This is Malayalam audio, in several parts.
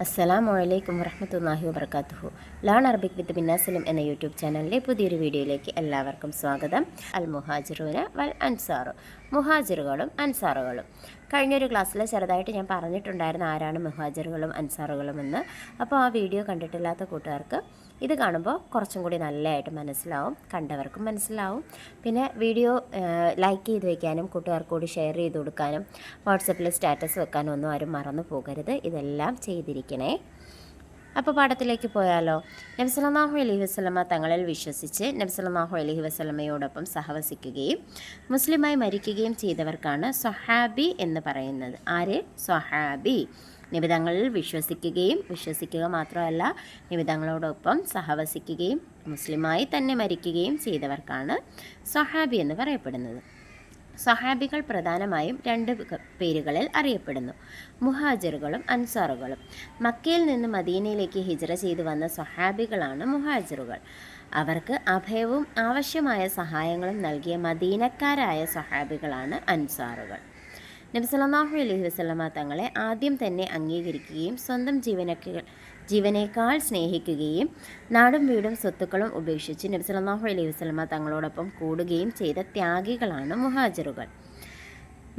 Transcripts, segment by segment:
അസ്സലാമു അലൈക്കും വറഹ്മത്തുള്ളാഹി വബറകാതുഹു. ലേൺ അറബിക് വിത്ത് ബിന്നാസലിം എന്ന യൂട്യൂബ് ചാനലിലെ പുതിയൊരു വീഡിയോയിലേക്ക് എല്ലാവർക്കും സ്വാഗതം. അൽ മുഹാജിറൂന വൽ അൻസാറു, മുഹാജിറുകളും അൻസാറുകളും. കഴിഞ്ഞൊരു ക്ലാസ്സിൽ ചെറുതായിട്ട് ഞാൻ പറഞ്ഞിട്ടുണ്ടായിരുന്നു ആരാണ് മുഹാജിറുകളും അൻസാറുകളും എന്ന്. അപ്പോൾ ആ വീഡിയോ കണ്ടിട്ടില്ലാത്ത കൂട്ടുകാർക്ക് ഇത് കാണുമ്പോൾ കുറച്ചും കൂടി നല്ലതായിട്ട് മനസ്സിലാവും, കണ്ടവർക്കും മനസ്സിലാവും. പിന്നെ വീഡിയോ ലൈക്ക് ചെയ്ത് വയ്ക്കാനും കൂട്ടുകാർക്ക് കൂടി ഷെയർ ചെയ്ത് കൊടുക്കാനും വാട്സപ്പിൽ സ്റ്റാറ്റസ് വെക്കാനും ഒന്നും ആരും മറന്നു പോകരുത്. ഇതെല്ലാം ചെയ്തിരിക്കണേ. അപ്പോൾ പാഠത്തിലേക്ക് പോയാലോ. നബി സല്ലല്ലാഹു അലൈഹി വസല്ലമ തങ്ങളിൽ വിശ്വസിച്ച് നബി സല്ലല്ലാഹു അലൈഹി വസല്ലമയോടൊപ്പം സഹവസിക്കുകയും മുസ്ലിമായി മരിക്കുകയും ചെയ്തവർക്കാണ് സ്വഹാബി എന്ന് പറയുന്നത്. ആര്? സ്വഹാബി. നബി തങ്ങളിൽ വിശ്വസിക്കുക മാത്രമല്ല, നബി തങ്ങളോടൊപ്പം സഹവസിക്കുകയും മുസ്ലിമായി തന്നെ മരിക്കുകയും ചെയ്തവർക്കാണ് സ്വഹാബി എന്ന് പറയപ്പെടുന്നത്. സ്വഹാബികൾ പ്രധാനമായും രണ്ട് പേരുകളിൽ അറിയപ്പെടുന്നു: മുഹാജിറുകളും അൻസാറുകളും. മക്കയിൽ നിന്ന് മദീനയിലേക്ക് ഹിജ്റ ചെയ്തു വന്ന സ്വഹാബികളാണ് മുഹാജിറുകൾ. അവർക്ക് അഭയവും ആവശ്യമായ സഹായങ്ങളും നൽകിയ മദീനക്കാരായ സ്വഹാബികളാണ് അൻസാറുകൾ. നബി സല്ലല്ലാഹു അലൈഹി വസല്ലമ തങ്ങളെ ആദ്യം തന്നെ അംഗീകരിക്കുകയും സ്വന്തം ജീവനേക്കാൾ സ്നേഹിക്കുകയും നാടും വീടും സ്വത്തുക്കളും ഉപേക്ഷിച്ച് നബി സല്ലല്ലാഹു അലൈഹി വസല്ലമ തങ്ങളോടൊപ്പം കൂടുകയും ചെയ്ത ത്യാഗികളാണ് മുഹാജിറുകൾ.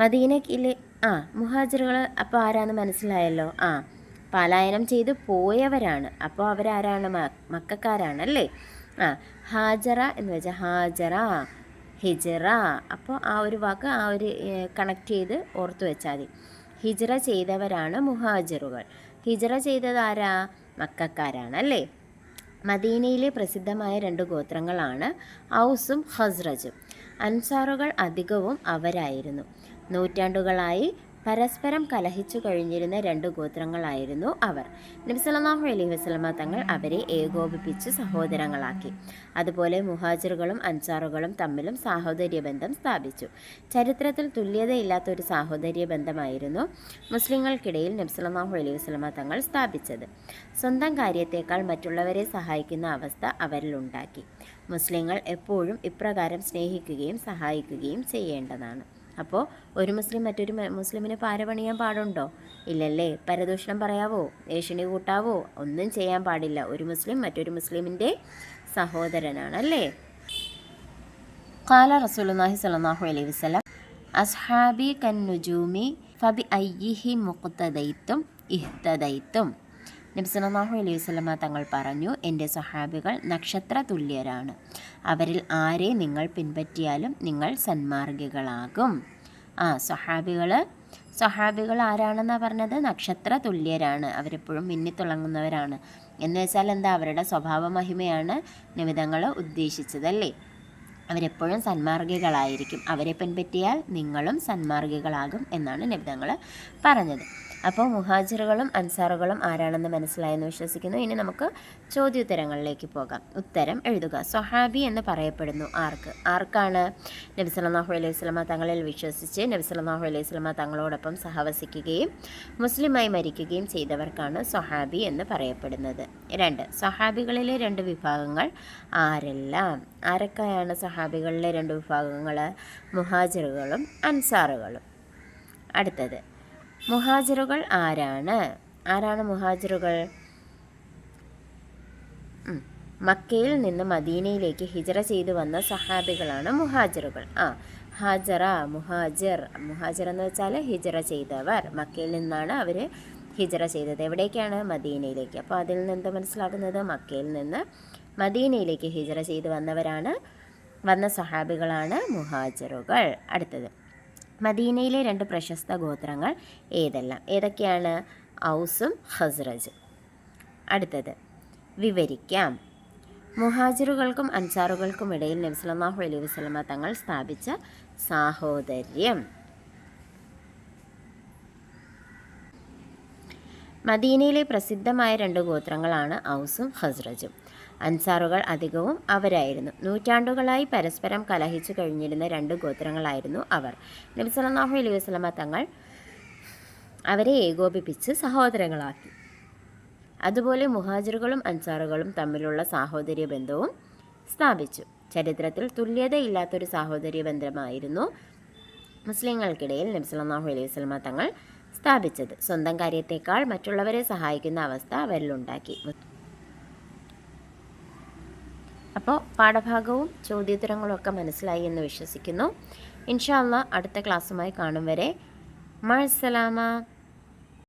മദീനയിലെ മുഹാജിറുകൾ അപ്പോൾ ആരാന്ന് മനസ്സിലായല്ലോ. പലായനം ചെയ്ത് പോയവരാണ്. അപ്പോൾ അവരാരാണ്? മക്കക്കാരാണല്ലേ. ഹാജറ എന്ന് വെച്ചാൽ ഹാജറ, ഹിജറ. അപ്പോൾ ആ ഒരു വാക്ക് കണക്ട് ചെയ്ത് ഓർത്തു വെച്ചാൽ മതി. ഹിജറ ചെയ്തവരാണ് മുഹാജിറുകൾ. ഹിജറ ചെയ്തത് ആരാ? മക്കക്കാരാണ് അല്ലേ. മദീനയിലെ പ്രസിദ്ധമായ രണ്ട് ഗോത്രങ്ങളാണ് ഔസും ഖസ്റജും. അൻസാറുകൾ അധികവും അവരായിരുന്നു. നൂറ്റാണ്ടുകളായി പരസ്പരം കലഹിച്ചു കഴിഞ്ഞിരുന്ന രണ്ട് ഗോത്രങ്ങളായിരുന്നു അവർ. നബി സല്ലല്ലാഹു അലൈഹി വസല്ലമ തങ്ങൾ അവരെ ഏകോപിപ്പിച്ച് സഹോദരങ്ങളാക്കി. അതുപോലെ മുഹാജിറുകളും അൻസാറുകളും തമ്മിലും സാഹോദര്യ ബന്ധം സ്ഥാപിച്ചു. ചരിത്രത്തിൽ തുല്യതയില്ലാത്തൊരു സാഹോദര്യ ബന്ധമായിരുന്നു മുസ്ലിങ്ങൾക്കിടയിൽ നബി സല്ലല്ലാഹു അലൈഹി വസല്ലമ തങ്ങൾ സ്ഥാപിച്ചത്. സ്വന്തം കാര്യത്തേക്കാൾ മറ്റുള്ളവരെ സഹായിക്കുന്ന അവസ്ഥ അവരിലുണ്ടാക്കി. മുസ്ലിങ്ങൾ എപ്പോഴും ഇപ്രകാരം സ്നേഹിക്കുകയും സഹായിക്കുകയും ചെയ്യേണ്ടതാണ്. അപ്പോൾ ഒരു മുസ്ലിം മറ്റൊരു മുസ്ലിമിന് പാരപണിയാൻ പാടുണ്ടോ? ഇല്ലല്ലേ. പരദൂഷണം പറയാവോ? ഏഷണി കൂട്ടാവോ? ഒന്നും ചെയ്യാൻ പാടില്ല. ഒരു മുസ്ലിം മറ്റൊരു മുസ്ലിമിൻ്റെ സഹോദരനാണല്ലേ. ഖാല റസൂലുള്ളാഹി സ്വല്ലല്ലാഹു അലൈഹി വസല്ലം അസ്ഹാബി കന്നുജൂമി ഫബി അയ്യിഹി മുഖ്തദൈത്തും ഇഹ്തദൈത്തും. നബി സല്ലല്ലാഹു അലൈഹി വസല്ലമ തങ്ങൾ പറഞ്ഞു, എൻ്റെ സ്വഹാബികൾ നക്ഷത്ര തുല്യരാണ്. അവരിൽ ആരെ നിങ്ങൾ പിൻപറ്റിയാലും നിങ്ങൾ സന്മാർഗികളാകും. സ്വഹാബികൾ ആരാണെന്നാണ് പറഞ്ഞത്? നക്ഷത്ര തുല്യരാണ്. അവരെപ്പോഴും മിന്നിത്തിളങ്ങുന്നവരാണ് എന്ന് വെച്ചാൽ എന്താ? അവരുടെ സ്വഭാവ മഹിമയാണ് നബിതങ്ങൾ ഉദ്ദേശിച്ചതല്ലേ. അവരെപ്പോഴും സന്മാർഗികളായിരിക്കും. അവരെ പിൻപറ്റിയാൽ നിങ്ങളും സന്മാർഗികളാകും എന്നാണ് നബിതങ്ങൾ പറഞ്ഞത്. അപ്പോൾ മുഹാജിറുകളും അൻസാറുകളും ആരാണെന്ന് മനസ്സിലായെന്ന് വിശ്വസിക്കുന്നു. ഇനി നമുക്ക് ചോദ്യോത്തരങ്ങളിലേക്ക് പോകാം. ഉത്തരം എഴുതുക. സ്വഹാബി എന്ന് പറയപ്പെടുന്നു ആർക്കാണ്? നബി സല്ലല്ലാഹു അലൈഹി വസല്ലമ തങ്ങളിൽ വിശ്വസിച്ച് നബി സല്ലല്ലാഹു അലൈഹി വസല്ലമ തങ്ങളോടൊപ്പം സഹവസിക്കുകയും മുസ്ലിമായി മരിക്കുകയും ചെയ്തവർക്കാണ് സ്വഹാബി എന്ന് പറയപ്പെടുന്നത്. 2. സ്വഹാബികളിലെ രണ്ട് വിഭാഗങ്ങൾ ആരെല്ലാം? ആരൊക്കെയാണ് സ്വഹാബികളിലെ രണ്ട് വിഭാഗങ്ങൾ? മുഹാജിറുകളും അൻസാറുകളും. അടുത്തത്, മുഹാജിറുകൾ ആരാണ് മുഹാജിറുകൾ? മക്കയിൽ നിന്ന് മദീനയിലേക്ക് ഹിജ്റ ചെയ്തു വന്ന സഹാബികളാണ് മുഹാജിറുകൾ. മുഹാജിർ എന്ന് വെച്ചാൽ ഹിജ്റ ചെയ്തവർ. മക്കയിൽ നിന്നാണ് അവർ ഹിജ്റ ചെയ്തത്. എവിടേക്കാണ്? മദീനയിലേക്ക്. അപ്പോൾ അതിൽ നിന്ന് മനസ്സിലാക്കുന്നത് മക്കയിൽ നിന്ന് മദീനയിലേക്ക് ഹിജ്റ ചെയ്തു വന്ന സഹാബികളാണ് മുഹാജിറുകൾ. അടുത്തത്, മദീനയിലെ രണ്ട് പ്രശസ്ത ഗോത്രങ്ങൾ ഏതൊക്കെയാണ്? ഔസും ഖസ്റജും. അടുത്തത്, വിവരിക്കാം. മുഹാജിറുകൾക്കും അൻസാറുകൾക്കും ഇടയിൽ നബി സല്ലല്ലാഹു അലൈഹി വസല്ലമ തങ്ങൾ സ്ഥാപിച്ച സാഹോദര്യം. മദീനയിലെ പ്രസിദ്ധമായ രണ്ട് ഗോത്രങ്ങളാണ് ഔസും ഖസ്റജും. അൻസാറുകൾ അധികവും അവരായിരുന്നു. നൂറ്റാണ്ടുകളായി പരസ്പരം കലഹിച്ചു കഴിഞ്ഞിരുന്ന രണ്ട് ഗോത്രങ്ങളായിരുന്നു അവർ. നബി സല്ലല്ലാഹു അലൈഹി വസല്ലമ തങ്ങൾ അവരെ ഏകോപിപ്പിച്ച് സഹോദരങ്ങളാക്കി. അതുപോലെ മുഹാജിറുകളും അൻസാറുകളും തമ്മിലുള്ള സാഹോദര്യ ബന്ധവും സ്ഥാപിച്ചു. ചരിത്രത്തിൽ തുല്യതയില്ലാത്തൊരു സാഹോദര്യ ബന്ധമായിരുന്നു മുസ്ലിങ്ങൾക്കിടയിൽ നബി സല്ലല്ലാഹു അലൈഹി വസല്ലമ തങ്ങൾ സ്ഥാപിച്ചത്. സ്വന്തം കാര്യത്തേക്കാൾ മറ്റുള്ളവരെ സഹായിക്കുന്ന അവസ്ഥ അവരിലുണ്ടാക്കി. അപ്പോൾ പാഠഭാഗവും ചോദ്യോത്തരങ്ങളും ഒക്കെ മനസ്സിലായി എന്ന് വിശ്വസിക്കുന്നു. ഇൻഷാ അല്ലാഹ് അടുത്ത ക്ലാസ്സുമായി കാണും വരെ മഅസ്സലാമ.